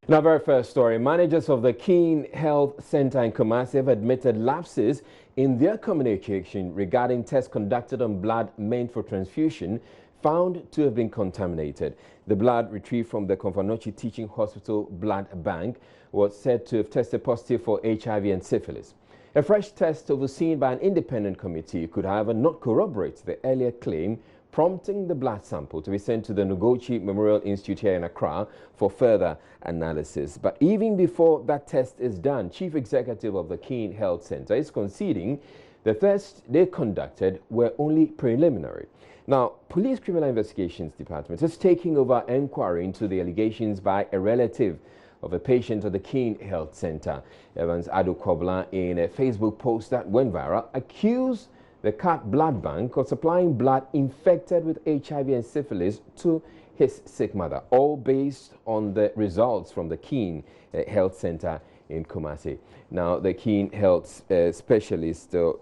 In our very first story, managers of the Keene Health Center in Kumasi have admitted lapses in their communication regarding tests conducted on blood meant for transfusion found to have been contaminated. The blood retrieved from the Konfanochi Teaching Hospital blood bank was said to have tested positive for HIV and syphilis. A fresh test overseen by an independent committee could, however, not corroborate the earlier claim, prompting the blood sample to be sent to the Noguchi Memorial Institute here in Accra for further analysis. But even before that test is done, Chief Executive of the Keene Health Center is conceding the tests they conducted were only preliminary. Now, Police Criminal Investigations Department is taking over inquiry into the allegations by a relative of a patient at the Keene Health Center. Evans Adokobla, in a Facebook post that went viral, accused the CAT blood bank of supplying blood infected with HIV and syphilis to his sick mother, all based on the results from the Keene Health Center in Kumasi. Now, the Keene Health specialist, Dr.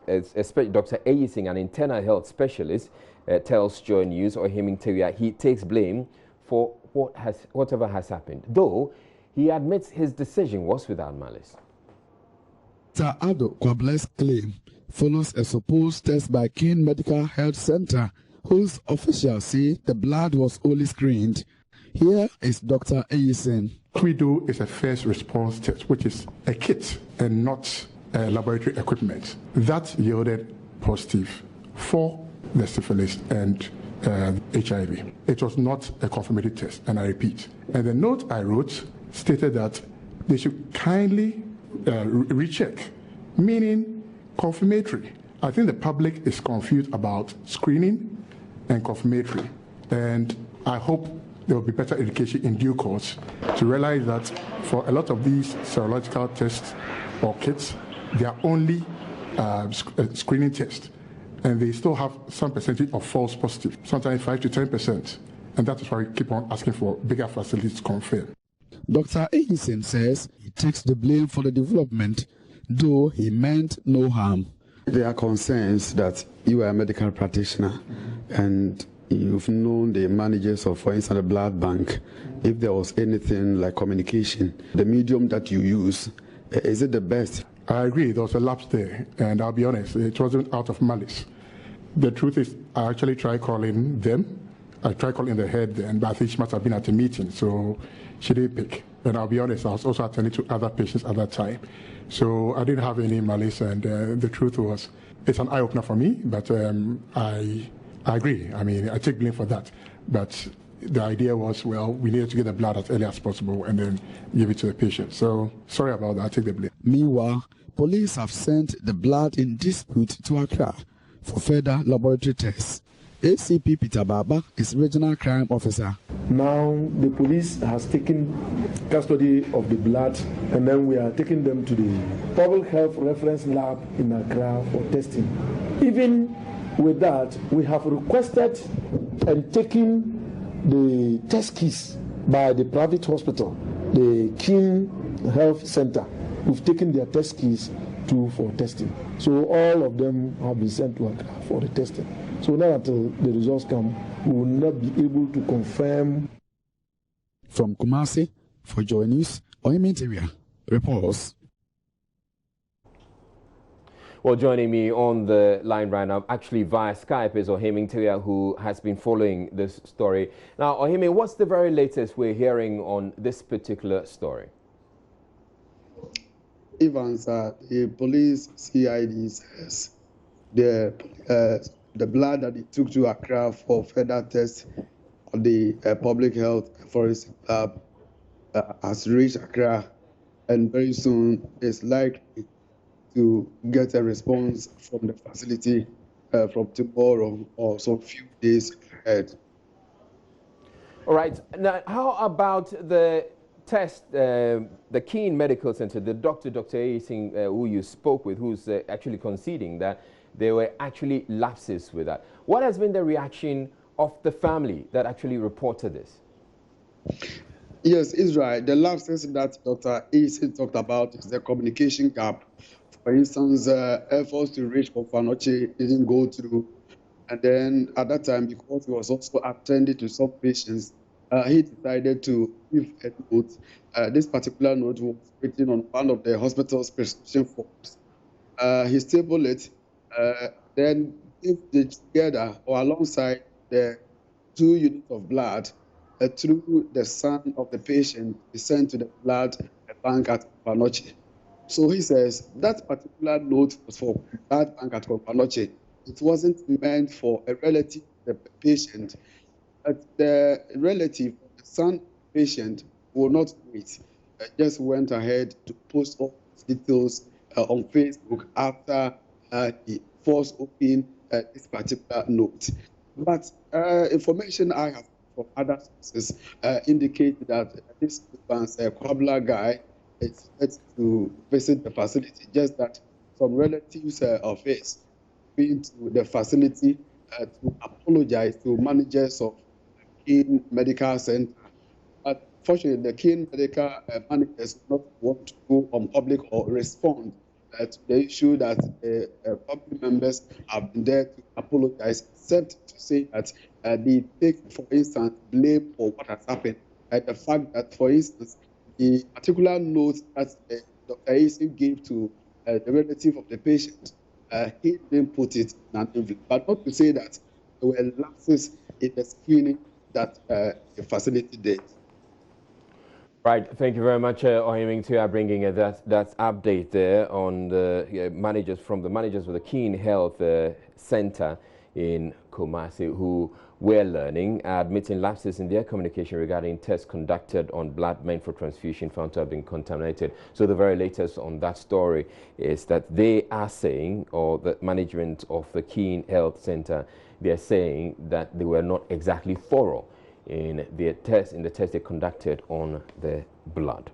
Eyising, an internal health specialist, tells Joy News or Hemingteria he takes blame for whatever has happened, though he admits his decision was without malice. Dr. Adokobla's claim follows a supposed test by Keene Medical Health Center, whose officials say the blood was only screened. Here is Dr. Eyising. Credo is a first response test, which is a kit and not laboratory equipment. That yielded positive for the syphilis and HIV. It was not a confirmatory test, and I repeat. And the note I wrote stated that they should kindly recheck, meaning confirmatory. I think the public is confused about screening and confirmatory, and I hope there will be better education in due course to realize that for a lot of these serological tests or kits, they are only screening tests, and they still have some percentage of false positive, sometimes 5 to 10%, and that is why we keep on asking for bigger facilities to confirm. Dr. Eyising says he takes the blame for the development, though he meant no harm. There are concerns that you are a medical practitioner and you've known the managers of, for instance, the blood bank. If there was anything like communication, the medium that you use, is it the best? I agree, there was a lapse there, and I'll be honest, it wasn't out of malice. The truth is, I actually tried calling them. I tried calling the head then, but I think she must have been at a meeting, so she didn't pick. And I'll be honest, I was also attending to other patients at that time. So I didn't have any malice, and the truth was, it's an eye-opener for me, but I agree. I mean, I take blame for that. But the idea was, well, we needed to get the blood as early as possible and then give it to the patient. So sorry about that, I take the blame. Meanwhile, police have sent the blood in dispute to Accra for further laboratory tests. ACP Peter Baba is regional crime officer. Now the police has taken custody of the blood, and then we are taking them to the public health reference lab in Accra for testing. Even with that, we have requested and taken the test kits by the private hospital, the Keene Health Center. We've taken their test kits for testing. So all of them have been sent to Accra for the testing. So now until the results come, we will not be able to confirm. From Kumasi, for Joy News, Oyeminteria reports. Well, joining me on the line right now, actually via Skype, is Oyeminteria, who has been following this story. Now, Oyemi, what's the very latest we're hearing on this particular story? Evans, the police CID says the blood that he took to Accra for further tests on the public health forensic lab has reached Accra, and very soon is likely to get a response from the facility from tomorrow or some few days ahead. All right. Now, how about the test, the Keene Medical Center, the Dr. Eyising, who you spoke with, who's actually conceding that there were actually lapses with that. What has been the reaction of the family that actually reported this? Yes, Israel, the lapses that Dr. Eyising talked about is the communication gap. For instance, efforts to reach Konfanochi didn't go through. And then at that time, because he was also attending to some patients, he decided to give a note. This particular note was written on one of the hospital's prescription forms. He stapled it, then gave it together or alongside the 2 units of blood through the son of the patient to be sent to the blood bank at Panoche. So he says that particular note was for blood bank at Panoche. It wasn't meant for a relative of the patient. The relative, the son of the patient, will not wait. Just went ahead to post all his details on Facebook after he forced open this particular note. But information I have from other sources indicate that this Kwabla guy is set to visit the facility. Just that some relatives of his been to the facility to apologize to managers of Keene Medical Center. But fortunately, the Keene Medical managers do not want to go on public or respond to the issue that public members have been there to apologize, except to say that they take, for instance, blame for what has happened. The fact that, for instance, the particular note that Dr. Isi gave to the relative of the patient, he didn't put it in an envelope. But not to say that there were lapses in the screening that the facility did. Right, thank you very much, Ohiming Tia, bringing that update there on the managers of the Keene Health Center in Kumasi, who were learning, admitting lapses in their communication regarding tests conducted on blood meant for transfusion found to have been contaminated. So the very latest on that story is that they are saying, or the management of the Keene Health Center, they are saying that they were not exactly thorough in the test they conducted on the blood.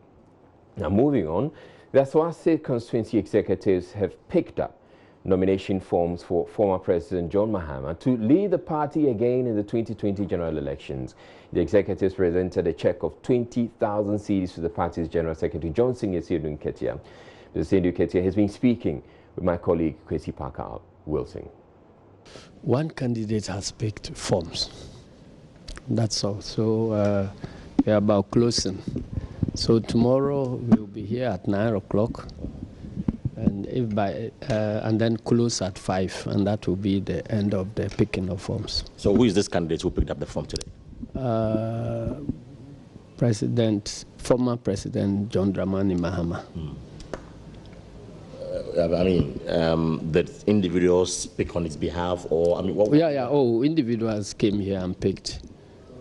Now, moving on, the Asawase constituency executives have picked up nomination forms for former President John Mahama to lead the party again in the 2020 general elections. The executives presented a check of 20,000 cedis to the party's General Secretary, Johnson Yesidu Nketia. Mr. Nketia has been speaking with my colleague, Kwesi Parker Wilson. One candidate has picked forms. That's all. So we're about closing. So tomorrow we'll be here at 9 o'clock, and and then close at 5, and that will be the end of the picking of forms. So who is this candidate who picked up the form today? Former President John Dramani Mahama. The individuals pick on his behalf, or what? Yeah. Individuals came here and picked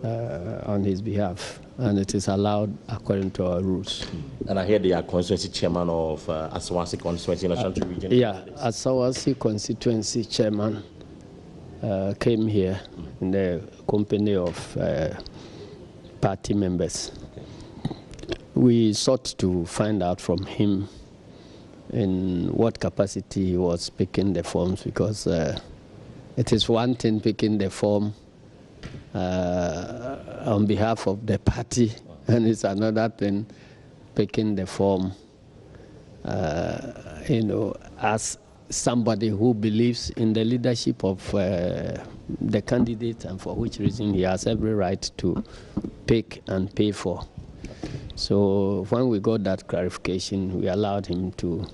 on his behalf, and it is allowed according to our rules. And I hear they are constituency chairman of Asawase constituency in Ashanti region. Yeah, Asawase constituency chairman came here in the company of party members. Okay. We sought to find out from him in what capacity he was picking the forms, because it is one thing picking the form on behalf of the party, and it's another thing picking the form, as somebody who believes in the leadership of the candidate, and for which reason he has every right to pick and pay for. So when we got that clarification, we allowed him to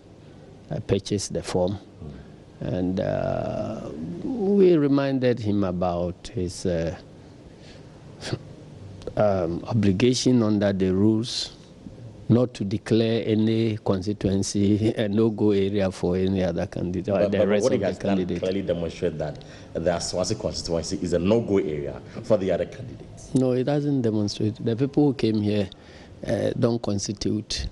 purchase the form, and we reminded him about his obligation under the rules not to declare any constituency a no-go area for any other candidate, or the rest of the candidates. Clearly demonstrate that the Asawase constituency is a no-go area for the other candidates. No, it doesn't demonstrate. The people who came here don't constitute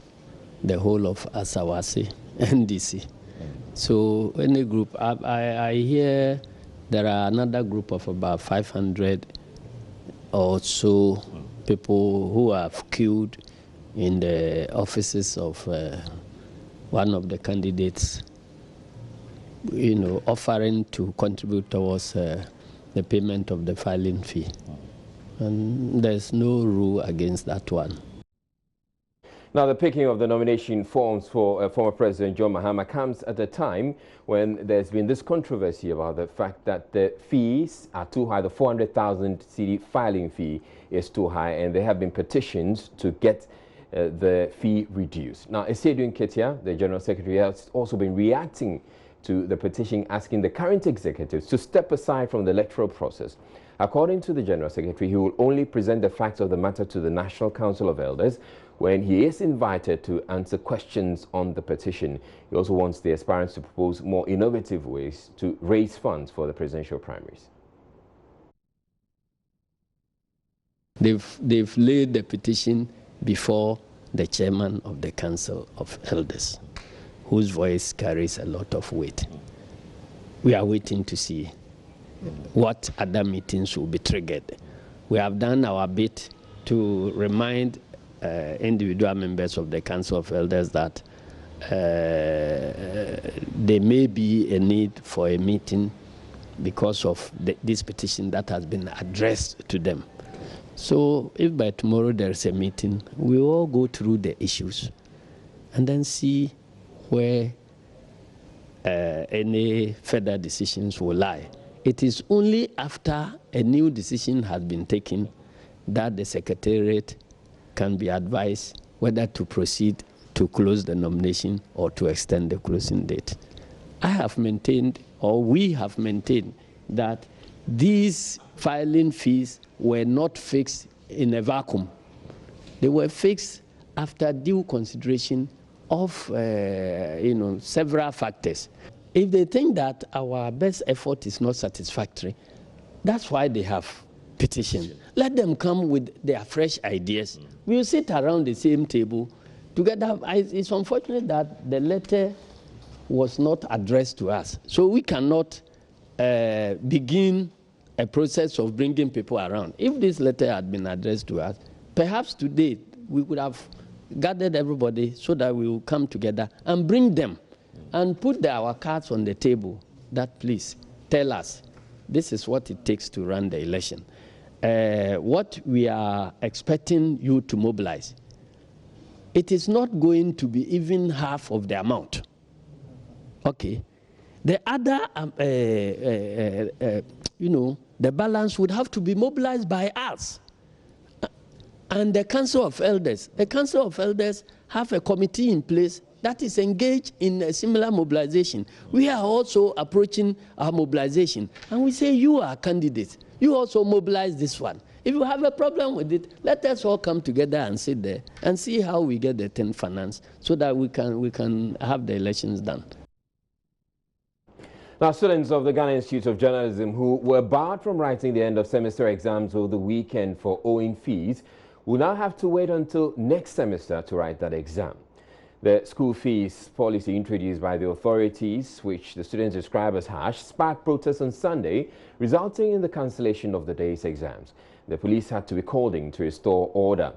the whole of Asawase, NDC. So any group, I hear there are another group of about 500 or so people who have queued in the offices of one of the candidates, offering to contribute towards the payment of the filing fee. And there's no rule against that one. Now, the picking of the nomination forms for former President John Mahama comes at a time when there's been this controversy about the fact that the fees are too high. The 400,000 cedi filing fee is too high, and there have been petitions to get the fee reduced. Now, Esedun Ketia, the General Secretary, has also been reacting to the petition asking the current executives to step aside from the electoral process. According to the General Secretary, he will only present the facts of the matter to the National Council of Elders when he is invited to answer questions on the petition. He also wants the aspirants to propose more innovative ways to raise funds for the presidential primaries. They've laid the petition before the chairman of the Council of Elders, whose voice carries a lot of weight. We are waiting to see what other meetings will be triggered. We have done our bit to remind individual members of the Council of Elders that there may be a need for a meeting because of this petition that has been addressed to them. So if by tomorrow there is a meeting, we all go through the issues and then see where any further decisions will lie. It is only after a new decision has been taken that the Secretariat can be advised whether to proceed to close the nomination or to extend the closing date. I have maintained, or we have maintained, that these filing fees were not fixed in a vacuum. They were fixed after due consideration of several factors. If they think that our best effort is not satisfactory, that's why they have petitioned. Let them come with their fresh ideas. We'll sit around the same table together. It's unfortunate that the letter was not addressed to us, so we cannot begin a process of bringing people around. If this letter had been addressed to us, perhaps today we would have gathered everybody so that we will come together and bring them and put our cards on the table that please tell us this is what it takes to run the election. What we are expecting you to mobilize, it is not going to be even half of the amount. Okay. The other, the balance would have to be mobilized by us and the Council of Elders. The Council of Elders have a committee in place that is engaged in a similar mobilization. We are also approaching our mobilization, and we say, you are candidates. You also mobilize this one. If you have a problem with it, let us all come together and sit there and see how we get the thing financed so that we can have the elections done. Now, students of the Ghana Institute of Journalism who were barred from writing the end of semester exams over the weekend for owing fees will now have to wait until next semester to write that exam. The school fees policy introduced by the authorities, which the students describe as harsh, sparked protests on Sunday, resulting in the cancellation of the day's exams. The police had to be called in to restore order.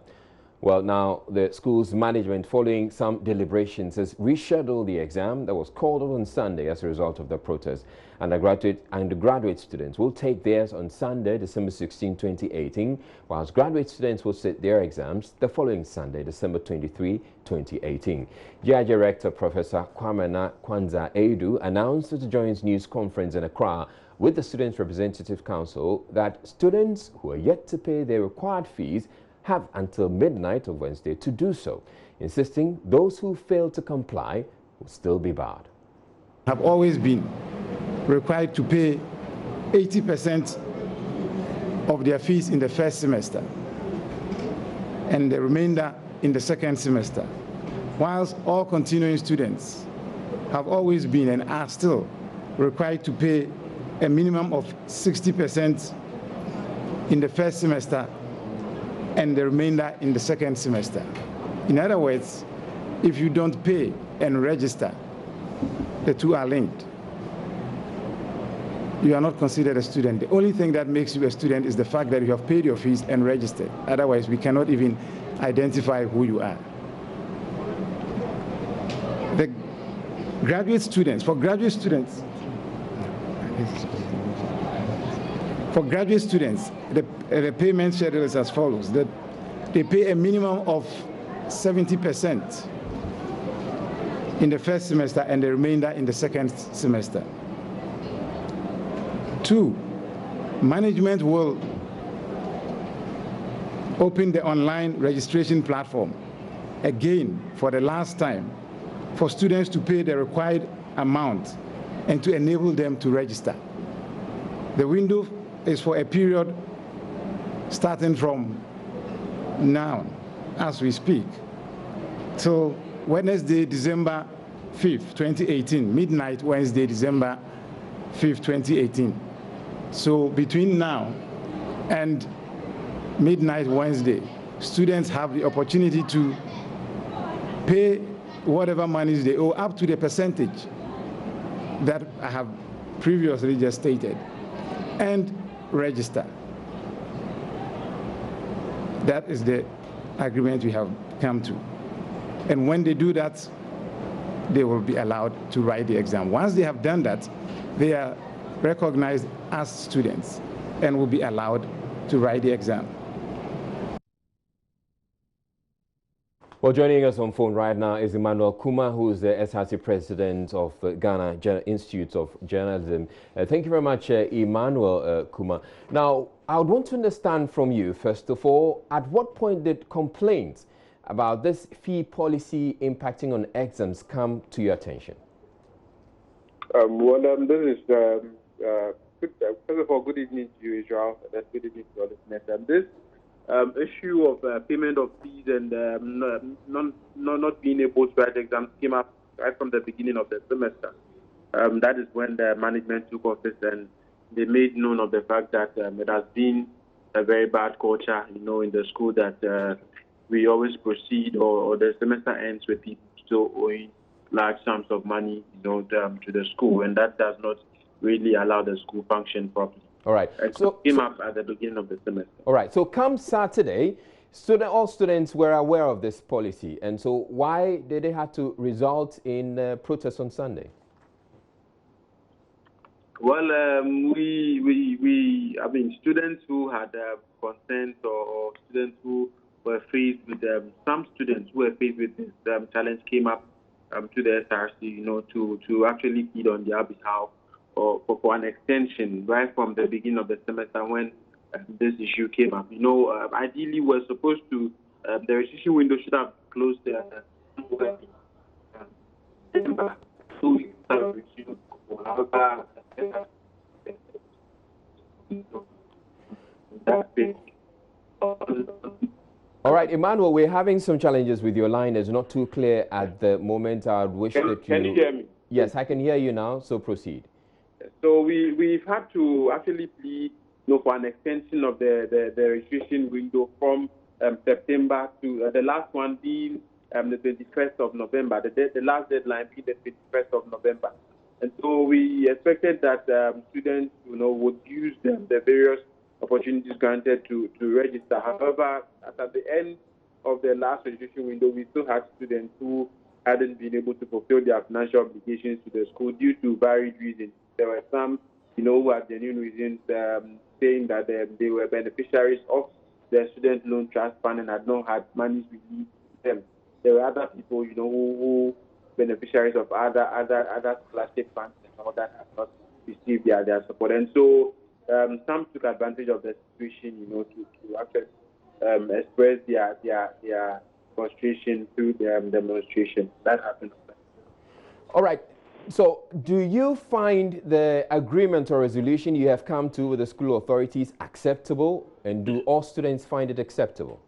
Well, now the school's management, following some deliberations, has rescheduled the exam that was called on Sunday as a result of the protest. Undergraduate students will take theirs on Sunday, December 16, 2018, whilst graduate students will sit their exams the following Sunday, December 23, 2018. GIA Director Professor Kwamena Kwanza Edu announced at the Joint News Conference in Accra with the Students' Representative Council that students who are yet to pay their required fees have until midnight of Wednesday to do so, insisting those who fail to comply will still be barred. Have always been required to pay 80% of their fees in the first semester and the remainder in the second semester, whilst all continuing students have always been and are still required to pay a minimum of 60% in the first semester and the remainder in the second semester. In other words, if you don't pay and register, the two are linked. You are not considered a student. The only thing that makes you a student is the fact that you have paid your fees and registered. Otherwise, we cannot even identify who you are. The graduate students, for graduate students, the payment schedule is as follows. That they pay a minimum of 70% in the first semester and the remainder in the second semester. 2, management will open the online registration platform again for the last time for students to pay the required amount and to enable them to register. The window is for a period starting from now, as we speak, till Wednesday, December 5th, 2018, midnight Wednesday, December 5th, 2018. So between now and midnight Wednesday, students have the opportunity to pay whatever monies they owe up to the percentage that I have previously just stated and register. That is the agreement we have come to. And when they do that, they will be allowed to write the exam. Once they have done that, they are recognized as students and will be allowed to write the exam. Well, joining us on phone right now is Emmanuel Kuma, who is the SRC president of Ghana Institute of Journalism. Thank you very much, Emmanuel Kuma. Now, I would want to understand from you, first of all, at what point did complaints about this fee policy impacting on exams come to your attention? This is, first of all, good evening to you, Israel, and good evening to all listeners. This issue of payment of fees and not being able to write exams came up right from the beginning of the semester. That is when the management took office and they made known of the fact that it has been a very bad culture, in the school that we always proceed or the semester ends with people still owing large sums of money, to the school, and that does not really allow the school function properly. All right. So it came up at the beginning of the semester. All right. So come Saturday, all students were aware of this policy, and so why did they have to result in protests on Sunday? Well, students who had concerns or students who were faced with some students who were faced with this challenge came up to the SRC, to actually plead on their behalf or for an extension right from the beginning of the semester when this issue came up. Ideally, we're supposed to, the registration window should have closed there. All right, Emmanuel, we're having some challenges with your line. It's not too clear at the moment. I wish that you... Can you hear me? Yes, I can hear you now, so proceed. So we've had to actually plead for an extension of the registration window from September to the last one being the 21st of November, the last deadline being the 21st of November. And so we expected that students, would use the various opportunities granted to register. However, at the end of the last registration window, we still had students who hadn't been able to fulfill their financial obligations to the school due to varied reasons. There were some, who had genuine reasons saying that they were beneficiaries of the student loan trust fund and had not had money released to them. There were other people, who beneficiaries of other scholarship funds and all that have not received their support. And so some took advantage of the situation, to actually express their frustration through their demonstration. That happened. All right. So do you find the agreement or resolution you have come to with the school authorities acceptable, and do all students find it acceptable?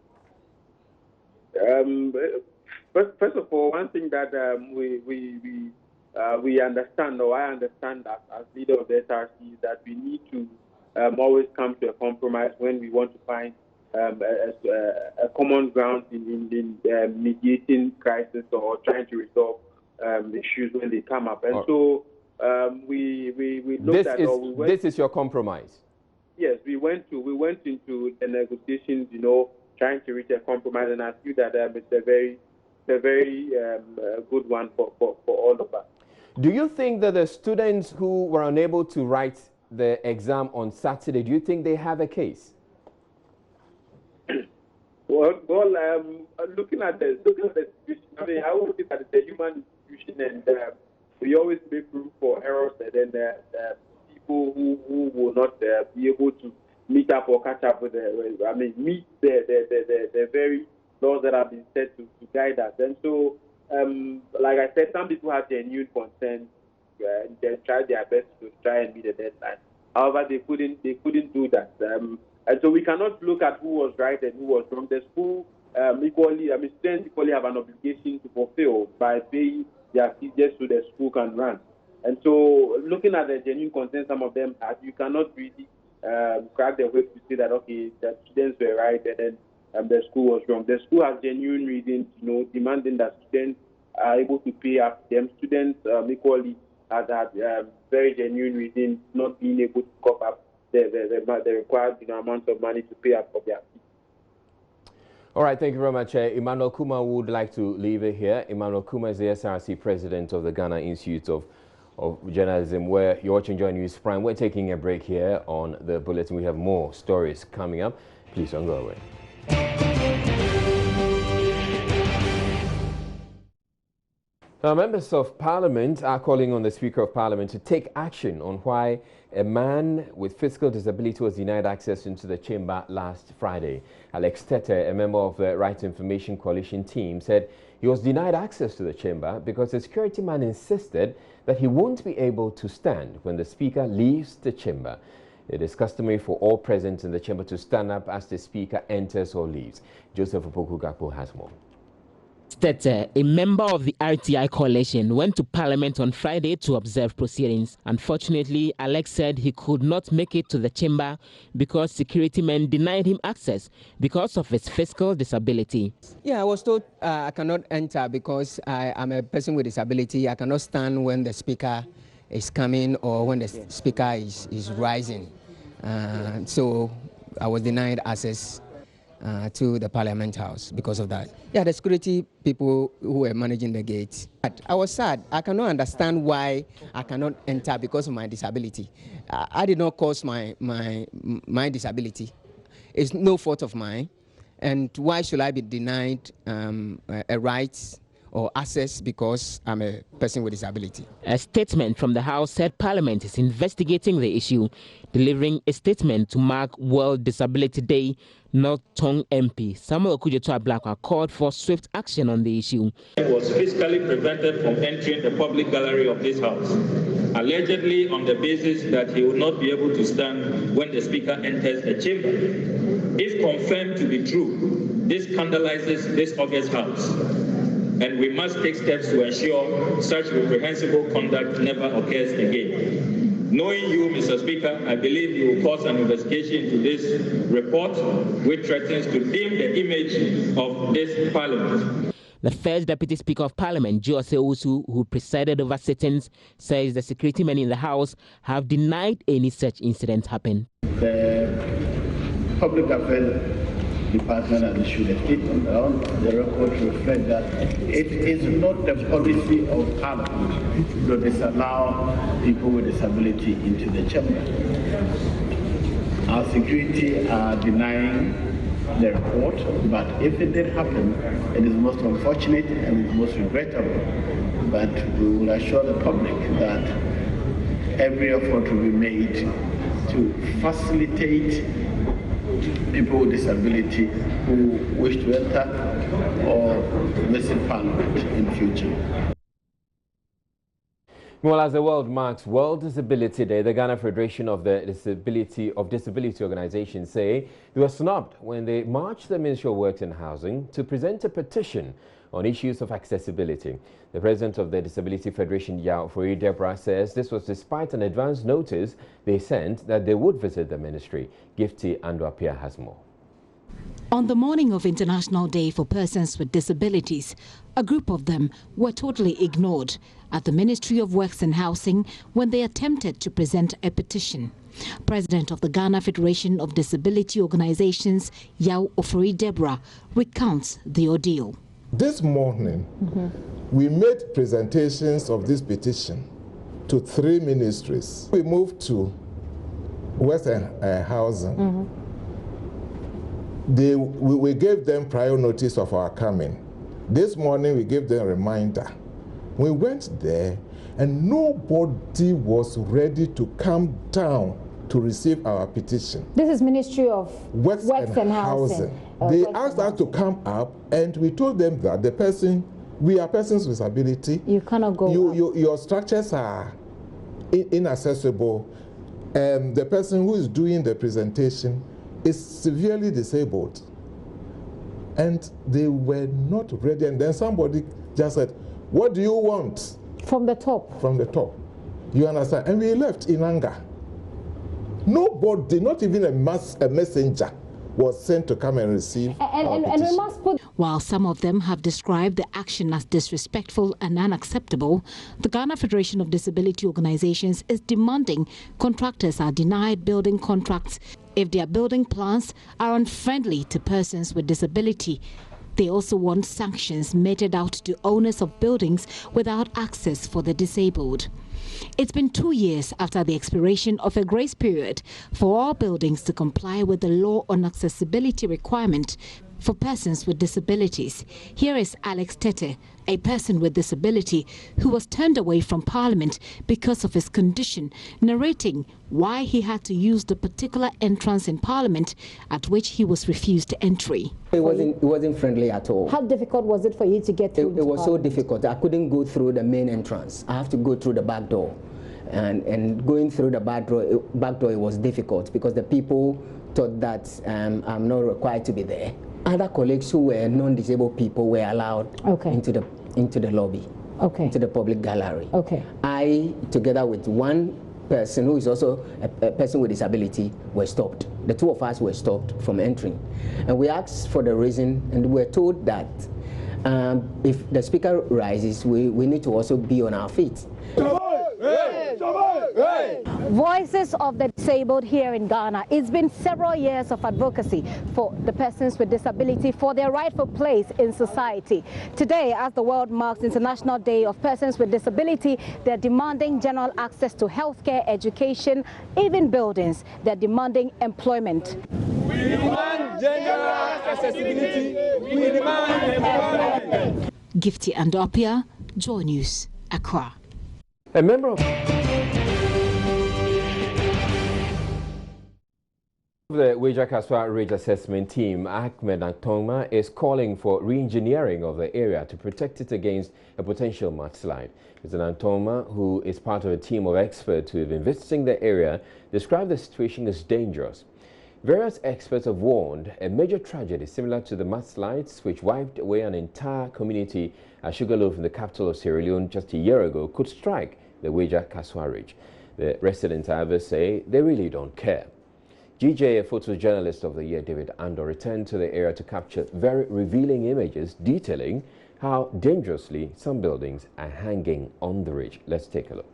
First of all, one thing that we understand, or I understand as leader of the SRC, is that we need to always come to a compromise when we want to find a common ground in mediating crisis or trying to resolve issues when they come up. And so we looked at... This is your compromise? Yes, we went into the negotiations, trying to reach a compromise, and I feel that it's a very good one for all of us. Do you think that the students who were unable to write the exam on Saturday, do you think they have a case? Well, Looking at the situation, I mean, I always think that it's a human institution, and we always make room for errors, and then people who will not be able to meet up or catch up with meet the very laws that have been set to guide us. And so, like I said, some people have genuine concerns. They tried their best to try and meet the deadline. However, they couldn't do that. And so we cannot look at who was right and who was wrong. The school students equally have an obligation to fulfill by paying their fees just so the school can run. And so, looking at the genuine concerns some of them have, you cannot really crack the whip to say that, okay, the students were right and then the school was wrong. The school has genuine reasons, demanding that students are able to pay up. Them students equally has had very genuine reasons not being able to cover up the required amount of money to pay up for their fees. All right, thank you very much. Emmanuel Kuma would like to leave it here. Emmanuel Kuma is the SRC president of the Ghana Institute of Journalism, where you're watching Joy News Prime. We're taking a break here on the bulletin. We have more stories coming up. Please don't go away. Now, members of Parliament are calling on the Speaker of Parliament to take action on why a man with physical disability was denied access into the chamber last Friday. Alex Tete, a member of the Right to Information Coalition team, said he was denied access to the chamber because the security man insisted that he won't be able to stand when the Speaker leaves the chamber. It is customary for all present in the chamber to stand up as the Speaker enters or leaves. Joseph Opoku-Gakpo has more. Tete, a member of the RTI coalition, went to Parliament on Friday to observe proceedings. Unfortunately, Alex said he could not make it to the chamber because security men denied him access because of his physical disability. Yeah, I was told I cannot enter because I am a person with disability. I cannot stand when the Speaker is coming or when the Speaker is rising. So I was denied access to the Parliament House because of that. Yeah, the security people who were managing the gate. I was sad. I cannot understand why I cannot enter because of my disability. I did not cause my disability. It's no fault of mine. And why should I be denied a right or access because I'm a person with disability? A statement from the House said Parliament is investigating the issue, delivering a statement to mark World Disability Day. North Tong MP Samuel Okudzeto-Ablakwa called for swift action on the issue. He was physically prevented from entering the public gallery of this House, allegedly on the basis that he would not be able to stand when the Speaker enters the chamber. If confirmed to be true, this scandalizes this august House, and we must take steps to ensure such reprehensible conduct never occurs again. Knowing you, Mr. Speaker, I believe you will cause an investigation into this report, which threatens to dim the image of this Parliament. The first Deputy Speaker of Parliament, Jose Usu, who presided over sittings, says the security men in the House have denied any such incident happened. The Public Affairs Department has issued a statement on the record to reflect that it is not the policy of Parliament to disallow people with disability into the chamber. Our security are denying the report, but if it did happen, it is most unfortunate and it's most regrettable. But we will assure the public that every effort will be made to facilitate people with disability who wish to enter or visit Parliament in future. Well, as the world marks World Disability Day, the Ghana Federation of the Disability Organizations say they were snubbed when they marched the Ministry of Works and Housing to present a petition on issues of accessibility. The president of the Disability Federation, Weija-Kasoa, says this was despite an advance notice they sent that they would visit the ministry. Gifty Andwapia has more. On the morning of International Day for Persons with Disabilities, a group of them were totally ignored at the Ministry of Works and Housing when they attempted to present a petition. President of the Ghana Federation of Disability Organizations, Weija-Kasoa, recounts the ordeal. This morning, we made presentations of this petition to 3 ministries. We moved to Works and Housing. we gave them prior notice of our coming. This morning we gave them a reminder. We went there and nobody was ready to come down to receive our petition. This is Ministry of Works and Housing. They asked us to come up, and we told them that we are persons with disability. You cannot go up. Your structures are inaccessible. The person who is doing the presentation is severely disabled. And they were not ready. And then somebody just said, "What do you want?" From the top. From the top. You understand? And we left in anger. Nobody, not even a messenger, was sent to come and receive and we must put... While some of them have described the action as disrespectful and unacceptable, the Ghana Federation of Disability Organizations is demanding contractors are denied building contracts if their building plans are unfriendly to persons with disability. They also want sanctions meted out to owners of buildings without access for the disabled. It's been 2 years after the expiration of a grace period for all buildings to comply with the law on accessibility requirement for persons with disabilities. Here is Alex Tete, a person with disability who was turned away from Parliament because of his condition, narrating why he had to use the particular entrance in Parliament at which he was refused entry. It wasn't friendly at all. How difficult was it for you to get through? It was so difficult. I couldn't go through the main entrance. I have to go through the back door. And going through the back door, it was difficult because the people thought that I'm not required to be there. Other colleagues who were non-disabled people were allowed into the lobby, into the public gallery. I, together with one person who is also a person with disability, were stopped. The two of us were stopped from entering. And we asked for the reason, and we were told that if the speaker rises, we need to also be on our feet. Voices of the disabled here in Ghana. It's been several years of advocacy for the persons with disability for their rightful place in society. Today, as the world marks International Day of Persons with Disability, they're demanding general access to healthcare, education, even buildings. They're demanding employment. We demand general accessibility. We demand employment. Gifty Andopia, Joy News, Accra. A member of the Weija-Kasoa Ridge Assessment Team, Ahmed Antoma, is calling for re-engineering of the area to protect it against a potential mudslide. Mr. Antoma, who is part of a team of experts who have been visiting the area, described the situation as dangerous. Various experts have warned a major tragedy similar to the mudslides which wiped away an entire community at Sugarloaf in the capital of Sierra Leone just a year ago could strike the Weija-Kasoa Ridge. The residents, however, say they really don't care. GJ, Photojournalist of the Year, David Andor, returned to the area to capture very revealing images detailing how dangerously some buildings are hanging on the ridge. Let's take a look.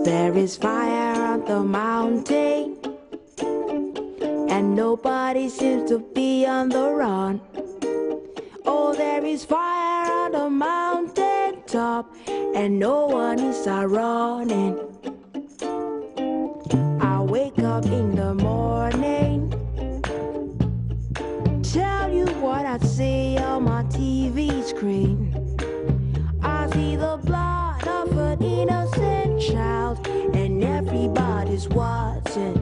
There is fire on the mountain, and nobody seems to be on the run. Oh, there is fire on the mountain top, and no one is running. I wake up in the morning, tell you what I see on my TV screen. I see the blood of an innocent child, and everybody's watching.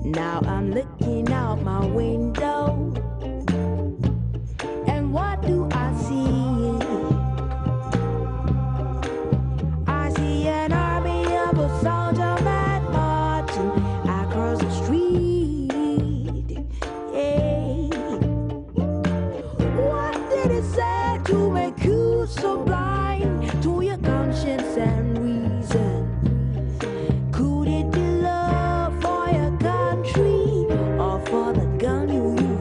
Now I'm looking out my window, and what do I see? I see an army of a soldier man marching across the street. Hey. What did it say to make you so blind to your conscience and reason? Could it be love for your country or for the gun you use?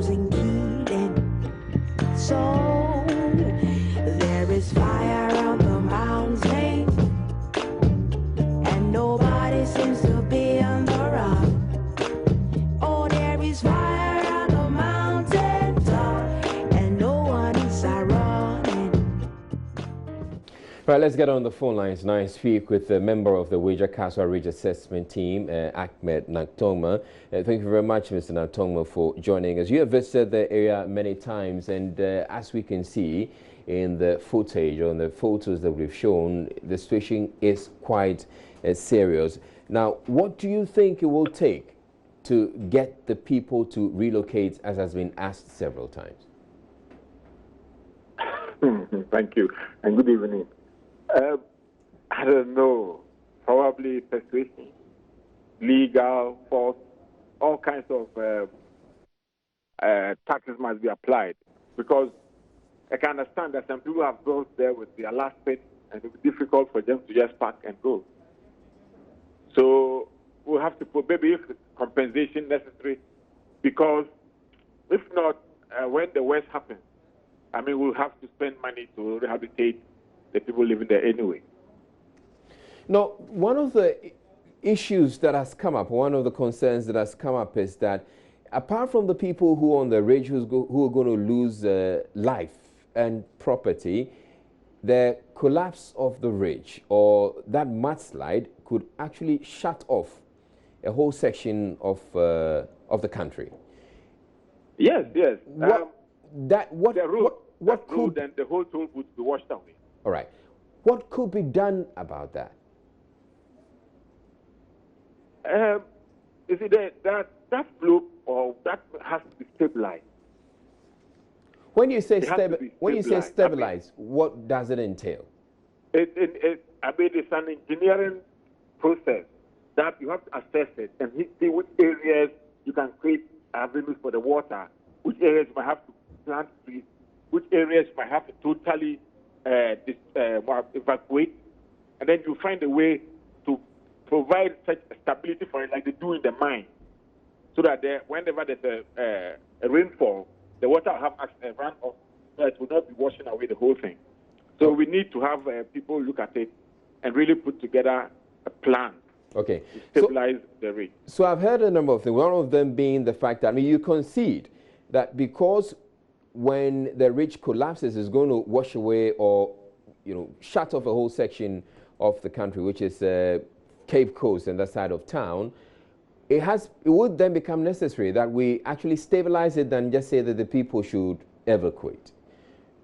Right, let's get on the phone lines now and speak with the member of the Weija-Kasoa Ridge Assessment Team, Ahmed Nantongma. Thank you very much, Mr. Nantongma, for joining us. You have visited the area many times, and as we can see in the footage, on the photos that we've shown, the situation is quite serious. Now, what do you think it will take to get the people to relocate, as has been asked several times? Thank you, and good evening. I don't know, probably persuasion, legal, force, all kinds of tactics must be applied, because I can understand that some people have gone there with their last pet and it will be difficult for them to just pack and go. So we'll have to put maybe if compensation necessary, because if not, when the worst happens, I mean, we'll have to spend money to rehabilitate the people living there anyway. Now, one of the issues that has come up, one of the concerns that has come up is that apart from the people who are on the ridge who are going to lose life and property, the collapse of the ridge or that mudslide could actually shut off a whole section of the country. Yes, yes. The road and the whole toll would be washed away. All right. What could be done about that? You see, that slope or that has to be stabilized. When you say stabilize, what does it entail? I mean, it's an engineering process that you have to assess it and see which areas you can create avenues for the water, which areas you might have to plant trees, which areas you might have to totally evacuate, and then you find a way to provide such stability for it, like they do in the mine, so that whenever there's a rainfall, the water will have a run off, so it will not be washing away the whole thing. So we need to have people look at it and really put together a plan. Okay. To stabilize the ridge. So I've heard a number of things. One of them being the fact that, I mean, you concede that because when the ridge collapses, it's going to wash away or, shut off a whole section of the country, which is Cape Coast and that side of town. It would then become necessary that we actually stabilize it than just say that the people should evacuate.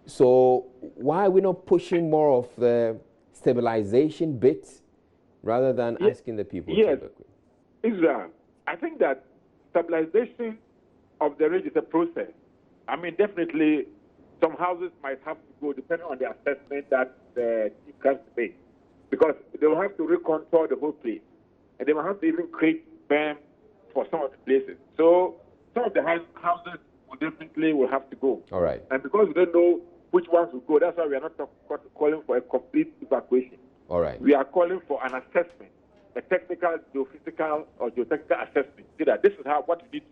So why are we not pushing more of the stabilization bit rather than asking the people to evacuate? Israel, I think that stabilization of the ridge is a process. I mean, definitely some houses might have to go depending on the assessment that the chief council makes, because they will have to recontour the whole place, and they will have to even create berm for some of the places. So some of the houses will have to go. All right. And because we don't know which ones will go, that's why we are not calling for a complete evacuation. All right. We are calling for an assessment, a technical, geophysical, or geotechnical assessment. See that this is what we need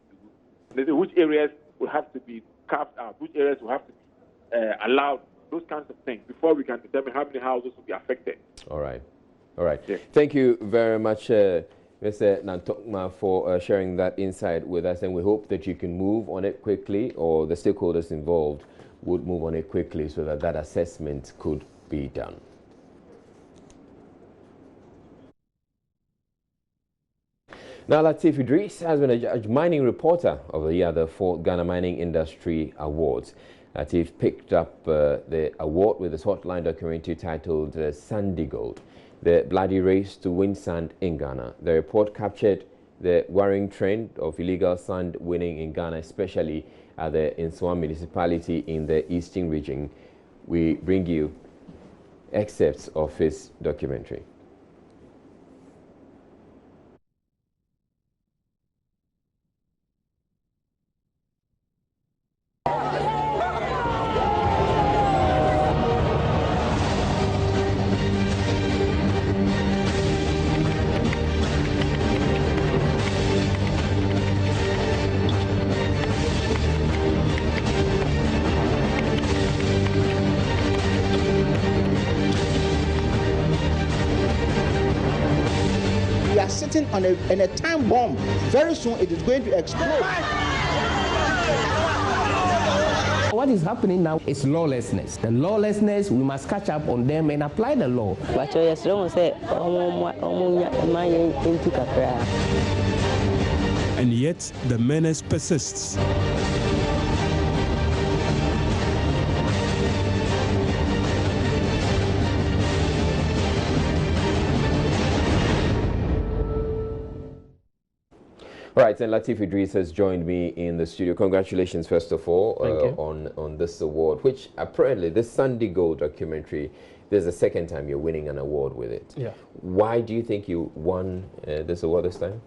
to do. Which areas will have to be carved out, which areas will have to be allowed, those kinds of things, before we can determine how many houses will be affected. All right. All right. Yes. Thank you very much, Mr. Nantongma, for sharing that insight with us, and we hope that you can move on it quickly, or the stakeholders involved would move on it quickly so that that assessment could be done. Now, Latif Idris has been a mining reporter of the year, the 4th Ghana Mining Industry Awards. Latif picked up the award with his hotline documentary titled Sandy Gold, the bloody race to win sand in Ghana. The report captured the worrying trend of illegal sand winning in Ghana, especially at the Nsawam municipality in the eastern region. We bring you excerpts of his documentary. Sitting on a time bomb. Very soon it is going to explode. what is happening now is lawlessness. The lawlessness, we must catch up on them and apply the law. And yet the menace persists. All right, and Latif Idris has joined me in the studio. Congratulations, first of all, on this award, which apparently this Sunday Gold documentary, there's a second time you're winning an award with it. Yeah. Why do you think you won this award this time?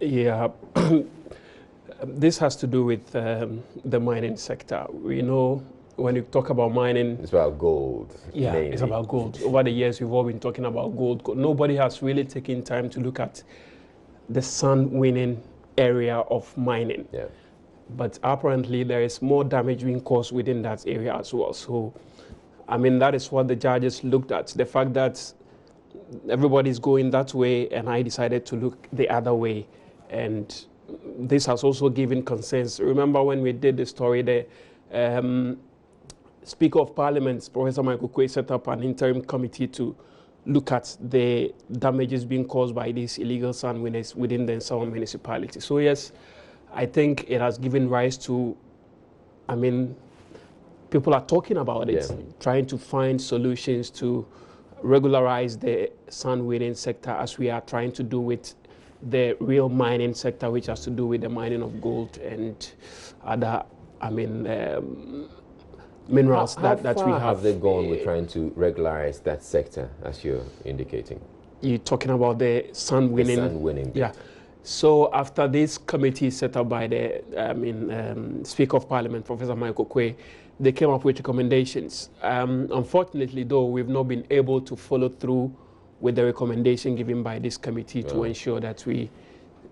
Yeah, this has to do with the mining sector. We know when you talk about mining, it's about gold. Yeah, mainly. It's about gold. Over the years, we've all been talking about gold. Nobody has really taken time to look at the sun-winning area of mining. Yeah. But apparently there is more damage being caused within that area as well. So, I mean, that is what the judges looked at. The fact that everybody's going that way and I decided to look the other way. And this has also given consensus. Remember when we did the story, the Speaker of Parliament, Professor Michael Quay, set up an interim committee to look at the damages being caused by these illegal sand winners within the Nsawam municipality. So yes, I think it has given rise to, I mean, people are talking about it, trying to find solutions to regularize the sand winning sector as we are trying to do with the real mining sector, which has to do with the mining of gold and other, I mean, minerals that we have. Have they gone with trying to regularize that sector, as you're indicating? You're talking about the sand winning. The sand winning. Yeah. So after this committee set up by the Speaker of Parliament, Professor Michael Quay, they came up with recommendations. Unfortunately, though, we've not been able to follow through with the recommendation given by this committee to ensure that we.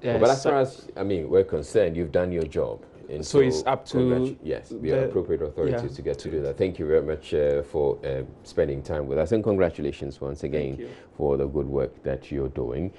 But as far as we're concerned, you've done your job. And so it's up to the appropriate authorities to get to do that. Thank you very much for spending time with us, and congratulations once again for the good work that you're doing.